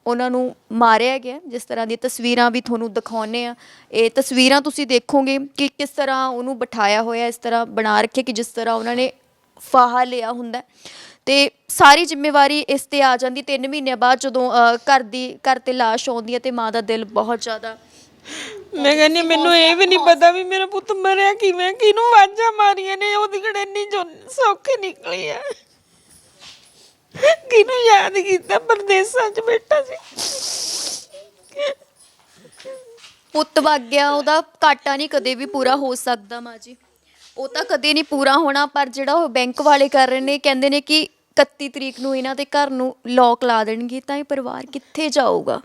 ਉਹਨਾਂ ਨੂੰ ਮਾਰਿਆ ਗਿਆ। ਜਿਸ ਤਰ੍ਹਾਂ ਦੀਆਂ ਤਸਵੀਰਾਂ ਵੀ ਤੁਹਾਨੂੰ ਦਿਖਾਉਂਦੇ ਆ, ਇਹ ਤਸਵੀਰਾਂ ਤੁਸੀਂ ਦੇਖੋਗੇ ਕਿ ਕਿਸ ਤਰ੍ਹਾਂ ਉਹਨੂੰ ਬਿਠਾਇਆ ਹੋਇਆ, ਇਸ ਤਰ੍ਹਾਂ ਬਣਾ ਰੱਖਿਆ ਕਿ ਜਿਸ ਤਰ੍ਹਾਂ ਉਹਨਾਂ ਨੇ ਫਾਹਾ ਲਿਆ ਹੁੰਦਾ। ਤੇ ਸਾਰੀ ਜ਼ਿੰਮੇਵਾਰੀ ਇਸ ਤੇ ਆ ਜਾਂਦੀ 3 ਮਹੀਨਿਆਂ ਬਾਅਦ, ਜਦੋਂ ਘਰ ਤੇ ਲਾਸ਼ ਆਉਂਦੀ ਹੈ ਤੇ ਮਾਂ ਦਾ ਦਿਲ ਬਹੁਤ ਜ਼ਿਆਦਾ। ਮੈਂ ਕਹਿੰਦੀ ਮੈਨੂੰ ਇਹ ਵੀ ਨਹੀਂ ਪਤਾ ਵੀ ਮੇਰਾ ਪੁੱਤ ਮਰਿਆ ਕਿਵੇਂ, ਕਿਹਨੂੰ ਆਵਾਜ਼ਾਂ ਮਾਰੀਆਂ ਨੇ, ਉਹਦੀ ਕਿਹੜੇ ਇੰਨੀ ਸੌਖੀ ਨਿਕਲੀ ਆ, ਕਿਹਨੂੰ ਯਾਦ ਕੀਤਾ, ਪਰਦੇਸਾਂ 'ਚ ਬੈਠਾ ਸੀ। ਪੁੱਤ ਵਗ ਗਿਆ, ਉਹਦਾ ਘਾਟਾ ਨਹੀਂ ਕਦੇ ਵੀ ਪੂਰਾ ਹੋ ਸਕਦਾ ਮਾਂ ਜੀ, ਉਹ ਤਾਂ ਕਦੇ ਨਹੀਂ ਪੂਰਾ ਹੋਣਾ। ਪਰ ਜਿਹੜਾ ਉਹ ਬੈਂਕ ਵਾਲੇ ਕਰ ਰਹੇ ਨੇ, ਕਹਿੰਦੇ ਨੇ ਕਿ 31 ਤਰੀਕ ਨੂੰ ਇਹਨਾਂ ਦੇ ਘਰ ਨੂੰ ਲੋਕ ਲਾ ਦੇਣਗੇ ਤਾਂ ਇਹ ਪਰਿਵਾਰ ਕਿੱਥੇ ਜਾਊਗਾ?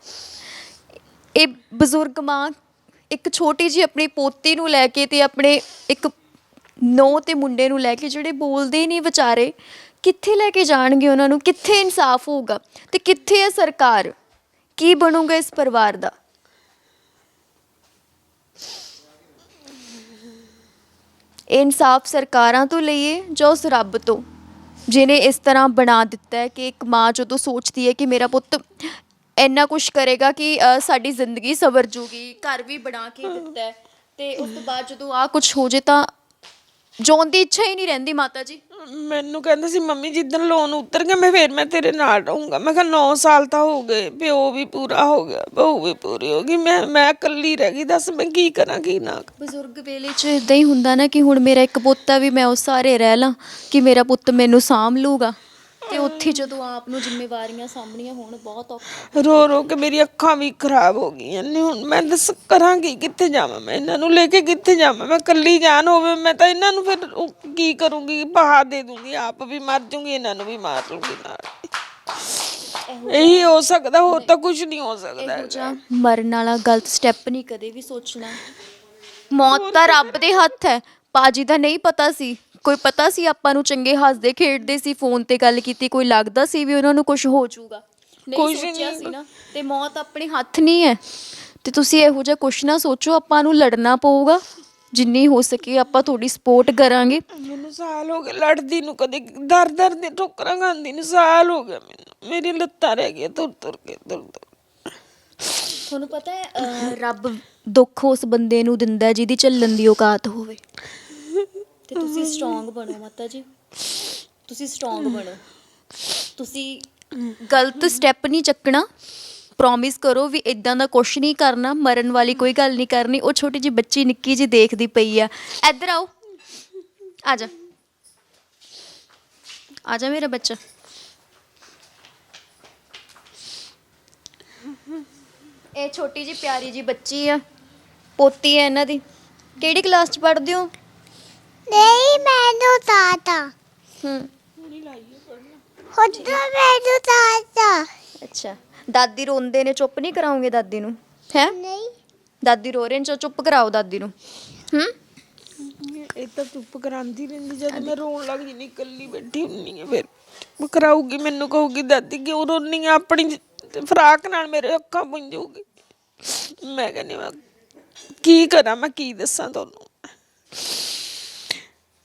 ਇਹ ਬਜ਼ੁਰਗ ਮਾਂ ਇੱਕ ਛੋਟੀ ਜਿਹੀ ਆਪਣੀ ਪੋਤੀ ਨੂੰ ਲੈ ਕੇ ਤੇ ਆਪਣੇ ਇੱਕ ਨੂੰਹ ਤੇ ਮੁੰਡੇ ਨੂੰ ਲੈ ਕੇ, ਜਿਹੜੇ ਬੋਲਦੇ ਨਹੀਂ ਵਿਚਾਰੇ, ਕਿੱਥੇ ਲੈ ਕੇ ਜਾਣਗੇ ਉਹਨਾਂ ਨੂੰ? ਕਿੱਥੇ ਇਨਸਾਫ ਹੋਊਗਾ ਤੇ ਕਿੱਥੇ ਹੈ ਸਰਕਾਰ? ਕੀ ਬਣੂਗਾ ਇਸ ਪਰਿਵਾਰ ਦਾ? ਇਹ ਇਨਸਾਫ ਸਰਕਾਰਾਂ ਤੋਂ ਲਈਏ ਜਾਂ ਉਸ ਰੱਬ ਤੋਂ ਜਿਹਨੇ ਇਸ ਤਰ੍ਹਾਂ ਬਣਾ ਦਿੱਤਾ ਹੈ ਕਿ ਇੱਕ ਮਾਂ ਜਦੋਂ ਸੋਚਦੀ ਹੈ ਕਿ ਮੇਰਾ ਪੁੱਤ ਇੰਨਾ ਕੁਛ ਕਰੇਗਾ ਕਿ ਸਾਡੀ ਜ਼ਿੰਦਗੀ ਸਵਰ ਜੂਗੀ, ਘਰ ਵੀ ਬਣਾ ਕੇ ਦਿੱਤਾ ਹੈ, ਤੇ ਉਸ ਤੋਂ ਬਾਅਦ ਜਦੋਂ ਆਹ ਕੁਛ ਹੋ ਜੇ ਤਾਂ ਜਿਉਣ ਦੀ ਇੱਛਾ ਹੀ ਨਹੀਂ ਰਹਿੰਦੀ। ਮਾਤਾ ਜੀ ਮੈਨੂੰ ਕਹਿੰਦੇ ਸੀ ਮੰਮੀ ਜਿੱਦਣ ਲੋਨ ਉਤਰ ਗਿਆ ਮੈਂ ਤੇਰੇ ਨਾਲ ਰਹੂੰਗਾ। ਮੈਂ ਕਿਹਾ 9 ਸਾਲ ਤਾਂ ਹੋ ਗਏ, ਪਿਓ ਵੀ ਪੂਰਾ ਹੋ ਗਿਆ, ਬਹੂ ਵੀ ਪੂਰੀ ਹੋ ਗਈ, ਮੈਂ ਇਕੱਲੀ ਰਹਿ ਗਈ। ਦੱਸ ਮੈਂ ਕੀ ਕਰਾਂ ਕੀ ਨਾ। ਬਜ਼ੁਰਗ ਵੇਲੇ 'ਚ ਇੱਦਾਂ ਹੀ ਹੁੰਦਾ ਨਾ ਕਿ ਹੁਣ ਮੇਰਾ ਇੱਕ ਪੁੱਤ ਆ, ਵੀ ਮੈਂ ਉਸ ਸਾਰੇ ਰਹਿ ਲਾਂ ਕਿ ਮੇਰਾ ਪੁੱਤ ਮੈਨੂੰ ਸਾਂਭ ਲੂਗਾ, ਤੇ ਉੱਥੇ ਜਦੋਂ ਆਪ ਨੂੰ ਜ਼ਿੰਮੇਵਾਰੀਆਂ ਸਾਂਭਣੀਆਂ ਹੋਣ ਬਹੁਤ ਔਖਾ। ਰੋ ਰੋ ਕੇ ਮੇਰੀ ਅੱਖਾਂ ਵੀ ਖਰਾਬ ਹੋ ਗਈਆਂ ਨੇ। ਹੁਣ ਮੈਂ ਦੱਸ ਕਰਾਂਗੀ ਕਿੱਥੇ ਜਾਵਾਂ? ਮੈਂ ਇਹਨਾਂ ਨੂੰ ਲੈ ਕੇ ਕਿੱਥੇ ਜਾਵਾਂ? ਮੈਂ ਇਕੱਲੀ ਜਾਨ ਹੋਵੇ ਮੈਂ ਤਾਂ ਇਹਨਾਂ ਨੂੰ ਫਿਰ ਕੀ ਕਰੂੰਗੀ? ਬਹਾ ਦੇ ਦੂੰਗੀ, ਆਪ ਵੀ ਮਰ ਜੂੰਗੀ, ਇਹਨਾਂ ਨੂੰ ਵੀ ਮਾਰ ਲੂੰਗੀ ਨਾਲ। ਇਹੀ ਹੋ ਸਕਦਾ, ਹੋਰ ਤਾਂ ਕੁਝ ਨਹੀਂ ਹੋ ਸਕਦਾ। ਇਹੋ ਜਿਹਾ ਮਰਨ ਵਾਲਾ ਗਲਤ ਸਟੈਪ ਨਹੀਂ ਕਦੇ ਵੀ ਸੋਚਣਾ। ਮੌਤ ਤਾਂ ਰੱਬ ਦੇ ਹੱਥ ਹੈ। ਪਾਜੀ ਦਾ ਨਹੀਂ ਪਤਾ ਸੀ, ਕੋਈ ਪਤਾ ਸੀ ਆਪਾਂ ਨੂੰ? ਚੰਗੇ ਹੱਸਦੇ ਖੇਡਦੇ ਸੀ, ਫੋਨ ਤੇ ਗੱਲ ਕੀਤੀ, ਕੋਈ ਲੱਗਦਾ ਸੀ ਵੀ ਉਹਨਾਂ ਨੂੰ ਕੁਝ ਹੋ ਜਾਊਗਾ? ਨਹੀਂ ਸੋਚਿਆ ਸੀ ਨਾ। ਤੇ ਮੌਤ ਆਪਣੇ ਹੱਥ ਨਹੀਂ ਹੈ, ਤੇ ਤੁਸੀਂ ਇਹੋ ਜਿਹਾ ਕੁਛ ਨਾ ਸੋਚੋ। ਆਪਾਂ ਨੂੰ ਲੜਨਾ ਪਊਗਾ, ਜਿੰਨੀ ਹੋ ਸਕੇ ਆਪਾਂ ਤੁਹਾਡੀ ਸਪੋਰਟ ਕਰਾਂਗੇ। ਮੈਨੂੰ ਸਾਲ ਹੋ ਗਏ ਲੜਦੀ ਨੂੰ, ਕਦੇ ਦਰ ਦੇ ਠੋਕਰਾਂ ਖਾਂਦੀ ਨੂੰ ਸਾਲ ਹੋ ਗਿਆ ਮੈਨੂੰ। ਮੇਰੀ ਲੱਤਾਂ ਰਹਿ ਗਈਆਂ ਤੁਰ ਕੇ। ਤੁਹਾਨੂੰ ਪਤਾ ਹੈ ਰੱਬ ਦੁੱਖ ਉਸ ਬੰਦੇ ਨੂੰ ਦਿੰਦਾ ਜਿਹਦੀ ਝੱਲਣ ਦੀ ਔਕਾਤ ਹੋਵੇ। ਤੇ ਤੁਸੀਂ ਸਟਰੋਂਗ ਬਣੋ ਮਾਤਾ ਜੀ, ਤੁਸੀਂ ਸਟਰੋਂਗ ਬਣੋ। ਤੁਸੀਂ ਗਲਤ ਸਟੈਪ ਨਹੀਂ ਚੱਕਣਾ। ਪ੍ਰੋਮਿਸ ਕਰੋ ਵੀ ਇਦਾਂ ਦਾ ਕੁਛ ਨਹੀਂ ਕਰਨਾ, ਮਰਨ ਵਾਲੀ ਕੋਈ ਗੱਲ ਨਹੀਂ ਕਰਨੀ। ਉਹ ਛੋਟੀ ਜਿਹੀ ਬੱਚੀ ਨਿੱਕੀ ਜਿਹੀ ਦੇਖਦੀ ਪਈ ਆ। ਇੱਧਰ ਆਓ, ਆ ਜਾ, ਆ ਜਾ ਮੇਰਾ ਬੱਚਾ। ਇਹ ਛੋਟੀ ਜਿਹੀ ਪਿਆਰੀ ਜਿਹੀ ਬੱਚੀ ਆ, ਪੋਤੀ ਹੈ ਇਹਨਾਂ ਦੀ। ਕਿਹੜੀ ਕਲਾਸ 'ਚ ਪੜ੍ਹਦੇ ਹੋ? ਨਹੀਂ ਮੈਨੂੰ ਤਾਤਾ ਖੁਦ ਮੈਨੂੰ ਤਾਤਾ। ਅੱਛਾ, ਦਾਦੀ ਰੋਂਦੇ ਨੇ, ਚੁੱਪ ਨਹੀਂ ਕਰਾਉਂਗੇ ਦਾਦੀ ਨੂੰ? ਹੈ ਨਹੀਂ ਦਾਦੀ ਰੋ ਰਹੇ ਨੇ, ਚੁੱਪ ਕਰਾਓ ਦਾਦੀ ਨੂੰ। ਇਹ ਤਾਂ ਚੁੱਪ ਕਰਾਉਂਦੀ ਰਹਿੰਦੀ। ਜਦ ਮੈਂ ਰੋਣ ਲੱਗ ਜਾਂਦੀ, ਇਕੱਲੀ ਬੈਠੀ ਹੁੰਨੀ ਆ, ਫਿਰ ਚੁੱਪ ਕਰਾਊਗੀ। ਮੈਨੂੰ ਕਹੂਗੀ ਦਾਦੀ ਕਿਉਂ ਰੋਨੀ ਆ? ਆਪਣੀ ਫਰਾਕ ਨਾਲ ਮੇਰੇ ਅੱਖਾਂ ਪੁੰਝੂਗੀ। ਮੈਂ ਕਹਿੰਦੀ ਮੈਂ ਕੀ ਕਰਾਂ, ਮੈਂ ਕੀ ਦੱਸਾਂ ਤੁਹਾਨੂੰ?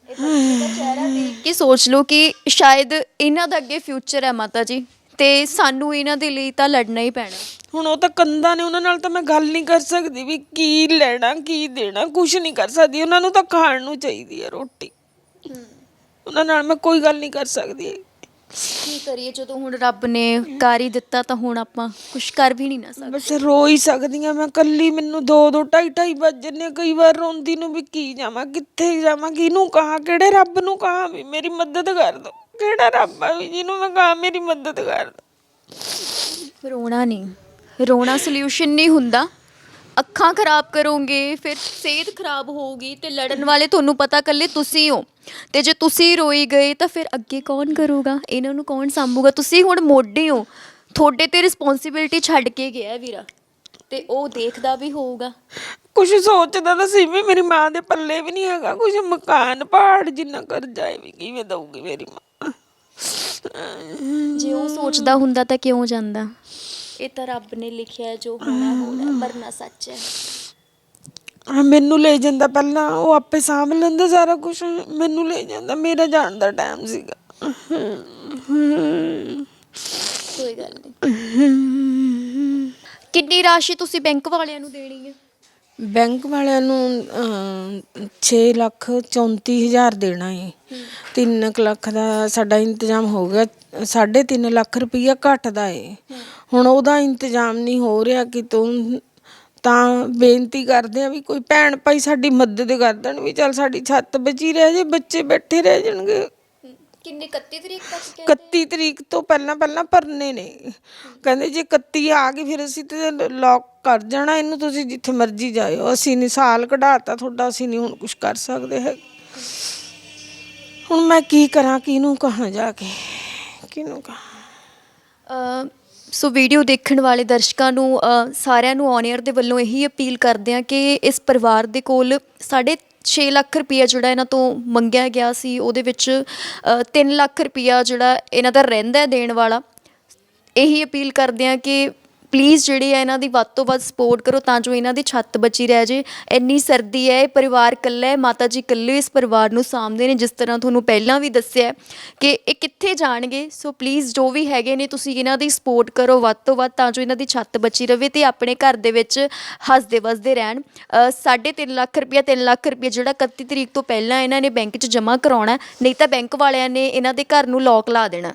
ਇਹਦਾ ਚਿਹਰਾ ਦੇਖ ਕੇ ਸੋਚ ਲਓ ਕਿ ਸ਼ਾਇਦ ਇਹਨਾਂ ਦਾ ਅੱਗੇ ਫਿਊਚਰ ਹੈ ਮਾਤਾ ਜੀ, ਤੇ ਸਾਨੂੰ ਇਹਨਾਂ ਦੇ ਲਈ ਤਾਂ ਲੜਨਾ ਹੀ ਪੈਣਾ। ਹੁਣ ਉਹ ਤਾਂ ਕੰਧਾਂ ਨੇ, ਉਹਨਾਂ ਨਾਲ ਤਾਂ ਮੈਂ ਗੱਲ ਨਹੀਂ ਕਰ ਸਕਦੀ ਵੀ ਕੀ ਲੈਣਾ ਕੀ ਦੇਣਾ, ਕੁਝ ਨਹੀਂ ਕਰ ਸਕਦੀ। ਉਹਨਾਂ ਨੂੰ ਤਾਂ ਖਾਣ ਨੂੰ ਚਾਹੀਦੀ ਹੈ ਰੋਟੀ। ਉਹਨਾਂ ਨਾਲ ਮੈਂ ਕੋਈ ਗੱਲ ਨਹੀਂ ਕਰ ਸਕਦੀ। ਕੀ ਕਰੀਏ, ਜਦੋਂ ਹੁਣ ਰੱਬ ਨੇ ਕਰ ਹੀ ਦਿੱਤਾ ਤਾਂ ਹੁਣ ਆਪਾਂ ਕੁਛ ਕਰ ਵੀ ਨਹੀਂ ਨਾ ਸਕਦੇ। ਬਸ ਰੋ ਹੀ ਸਕਦੀ ਹਾਂ ਮੈਂ ਇਕੱਲੀ। ਮੈਨੂੰ 2-2 2:30 ਵੱਜ ਜਾਂਦੇ ਕਈ ਵਾਰ ਰੋਂਦੀ ਨੂੰ, ਵੀ ਕੀ ਜਾਵਾਂ, ਕਿੱਥੇ ਜਾਵਾਂ, ਕਿਹਨੂੰ ਕਹਾਂ, ਕਿਹੜੇ ਰੱਬ ਨੂੰ ਕਹਾਂ ਵੀ ਮੇਰੀ ਮਦਦ ਕਰ ਦੋ? ਕਿਹੜਾ ਰੱਬ ਆ ਵੀ ਜਿਹਨੂੰ ਮੈਂ ਕਹਾਂ ਮੇਰੀ ਮਦਦ ਕਰ ਦੋ? ਰੋਣਾ ਨਹੀਂ, ਰੋਣਾ ਸੋਲਿਊਸ਼ਨ ਨਹੀਂ ਹੁੰਦਾ। ਅੱਖਾਂ ਖਰਾਬ ਕਰੋਗੇ, ਫਿਰ ਸਿਹਤ ਖਰਾਬ ਹੋਊਗੀ, ਤੇ ਲੜਨ ਵਾਲੇ ਤੁਹਾਨੂੰ ਪਤਾ ਇਕੱਲੇ ਤੁਸੀਂ ਹੋ। ਤੇ ਜੇ ਤੁਸੀਂ ਰੋਈ ਗਏ ਤਾਂ ਫਿਰ ਅੱਗੇ ਕੌਣ ਕਰੂਗਾ? ਇਹਨਾਂ ਨੂੰ ਕੌਣ ਸਾਂਭੂਗਾ? ਤੁਸੀਂ ਹੁਣ ਮੋਢੇ ਹੋ, ਤੁਹਾਡੇ ਤੇ ਰਿਸਪੌਂਸਿਬਿਲਿਟੀ ਛੱਡ ਕੇ ਗਿਆ ਵੀਰਾ, ਤੇ ਉਹ ਦੇਖਦਾ ਵੀ ਹੋਊਗਾ। ਕੁਛ ਸੋਚਦਾ ਤਾਂ ਸੀ ਵੀ ਮੇਰੀ ਮਾਂ ਦੇ ਪੱਲੇ ਵੀ ਨਹੀਂ ਹੈਗਾ ਕੁਛ। ਮਕਾਨ ਪਹਾੜ ਜਿੰਨਾ ਕਰਜ਼ਾ ਹੈ ਵੀ ਕਿਵੇਂ ਦਊਗੀ ਮੇਰੀ ਮਾਂ? ਜੇ ਉਹ ਸੋਚਦਾ ਹੁੰਦਾ ਤਾਂ ਕਿਉਂ ਜਾਂਦਾ? ਇਹ ਤਾਂ ਰੱਬ ਨੇ ਲਿਖਿਆ, ਜੋ ਹੋਣਾ ਹੋਣਾ, ਮਰਨਾ ਸੱਚ ਹੈ। ਮੈਨੂੰ ਲੈ ਜਾਂਦਾ ਪਹਿਲਾਂ, ਉਹ ਆਪੇ ਸਾਂਭ ਲੈਂਦਾ ਸਾਰਾ ਕੁਝ। ਮੈਨੂੰ ਲੈ ਜਾਂਦਾ, ਮੇਰਾ ਜਾਣ ਦਾ ਟਾਈਮ ਸੀਗਾ। ਕੋਈ ਗੱਲ ਨਹੀਂ। ਕਿੰਨੀ ਰਾਸ਼ੀ ਤੁਸੀਂ ਬੈਂਕ ਵਾਲਿਆਂ ਨੂੰ ਦੇਣੀ ਹੈ? ਬੈਂਕ ਵਾਲਿਆਂ ਨੂੰ 6,34,000 ਦੇਣਾ ਹੈ। 3 ਲੱਖ ਦਾ ਸਾਡਾ ਇੰਤਜ਼ਾਮ ਹੋ ਗਿਆ। 3.5 ਲੱਖ ਰੁਪਈਆ ਘਟਦਾ ਹੈ। ਹੁਣ ਉਹਦਾ ਇੰਤਜ਼ਾਮ ਨਹੀਂ ਹੋ ਰਿਹਾ ਕਿ ਤੂੰ ਤਾਂ ਬੇਨਤੀ ਕਰਦੇ ਆ ਵੀ ਕੋਈ ਭੈਣ ਭਾਈ ਸਾਡੀ ਮਦਦ ਕਰ ਦੇਣ, ਵੀ ਚੱਲ ਸਾਡੀ ਛੱਤ ਬਚੀ ਰਹਿ ਜੇ, ਬੱਚੇ ਬੈਠੇ ਰਹਿ ਜਾਣਗੇ। ਕਿੰਨੇ 31 ਤਰੀਕ ਤੱਕ? 31 ਤਰੀਕ ਤੋਂ ਪਹਿਲਾਂ ਭਰਨੇ ਨੇ। ਕਹਿੰਦੇ ਜੇ 31 ਆ ਗਈ ਫਿਰ ਅਸੀਂ ਤੇ ਲੌਕ ਕਰ ਜਾਣਾ ਇਹਨੂੰ, ਤੁਸੀਂ ਜਿੱਥੇ ਮਰਜ਼ੀ ਜਾਇਓ। ਅਸੀਂ ਨਹੀਂ, ਸਾਲ ਕਢਾਤਾ ਤੁਹਾਡਾ, ਅਸੀਂ ਨਹੀਂ ਹੁਣ ਕੁਝ ਕਰ ਸਕਦੇ ਹੈ। ਹੁਣ ਮੈਂ ਕੀ ਕਰਾਂ, ਕਿਹਨੂੰ ਕਹਾਂ ਜਾ ਕੇ? ਕਿਹਨੂੰ ਕਹਾਂ। ਸੋ ਵੀਡੀਓ ਦੇਖਣ ਵਾਲੇ ਦਰਸ਼ਕਾਂ ਨੂੰ ਸਾਰਿਆਂ ਨੂੰ ਔਨ 에ਅਰ ਦੇ ਵੱਲੋਂ ਇਹੀ ਅਪੀਲ ਕਰਦੇ ਹਾਂ ਕਿ ਇਸ ਪਰਿਵਾਰ ਦੇ ਕੋਲ 6.5 ਲੱਖ ਰੁਪਈਆ ਜਿਹੜਾ ਇਹਨਾਂ ਤੋਂ ਮੰਗਿਆ ਗਿਆ ਸੀ, ਉਹਦੇ ਵਿੱਚ 3 ਲੱਖ ਰੁਪਈਆ ਜਿਹੜਾ ਇਹਨਾਂ ਦਾ ਰਹਿੰਦਾ ਹੈ ਦੇਣ ਵਾਲਾ। ਇਹੀ ਅਪੀਲ ਕਰਦੇ ਹਾਂ ਕਿ ਪਲੀਜ਼ ਜਿਹੜੀ ਹੈ ਇਹਨਾਂ ਦੀ ਵੱਧ ਤੋਂ ਵੱਧ ਸਪੋਰਟ ਕਰੋ ਤਾਂ ਜੋ ਇਹਨਾਂ ਦੀ ਛੱਤ ਬਚੀ ਰਹਿ ਜੇ। ਇੰਨੀ ਸਰਦੀ ਹੈ, ਇਹ ਪਰਿਵਾਰ ਇਕੱਲਾ ਹੈ, ਮਾਤਾ ਜੀ ਇਕੱਲੇ ਇਸ ਪਰਿਵਾਰ ਨੂੰ ਸਾਂਭਦੇ ਨੇ, ਜਿਸ ਤਰ੍ਹਾਂ ਤੁਹਾਨੂੰ ਪਹਿਲਾਂ ਵੀ ਦੱਸਿਆ ਕਿ ਇਹ ਕਿੱਥੇ ਜਾਣਗੇ। ਸੋ ਪਲੀਜ਼ ਜੋ ਵੀ ਹੈਗੇ ਨੇ ਤੁਸੀਂ ਇਹਨਾਂ ਦੀ ਸਪੋਰਟ ਕਰੋ ਵੱਧ ਤੋਂ ਵੱਧ ਤਾਂ ਜੋ ਇਹਨਾਂ ਦੀ ਛੱਤ ਬਚੀ ਰਵੇ ਅਤੇ ਆਪਣੇ ਘਰ ਦੇ ਵਿੱਚ ਹੱਸਦੇ ਵਸਦੇ ਰਹਿਣ। 3.5 ਲੱਖ ਰੁਪਈਆ 3 ਲੱਖ ਰੁਪਈਆ ਜਿਹੜਾ 31 ਤਰੀਕ ਤੋਂ ਪਹਿਲਾਂ ਇਹਨਾਂ ਨੇ ਬੈਂਕ 'ਚ ਜਮ੍ਹਾਂ ਕਰਾਉਣਾ, ਨਹੀਂ ਤਾਂ ਬੈਂਕ ਵਾਲਿਆਂ ਨੇ ਇਹਨਾਂ ਦੇ ਘਰ ਨੂੰ ਲੋਕ ਲਾ ਦੇਣਾ।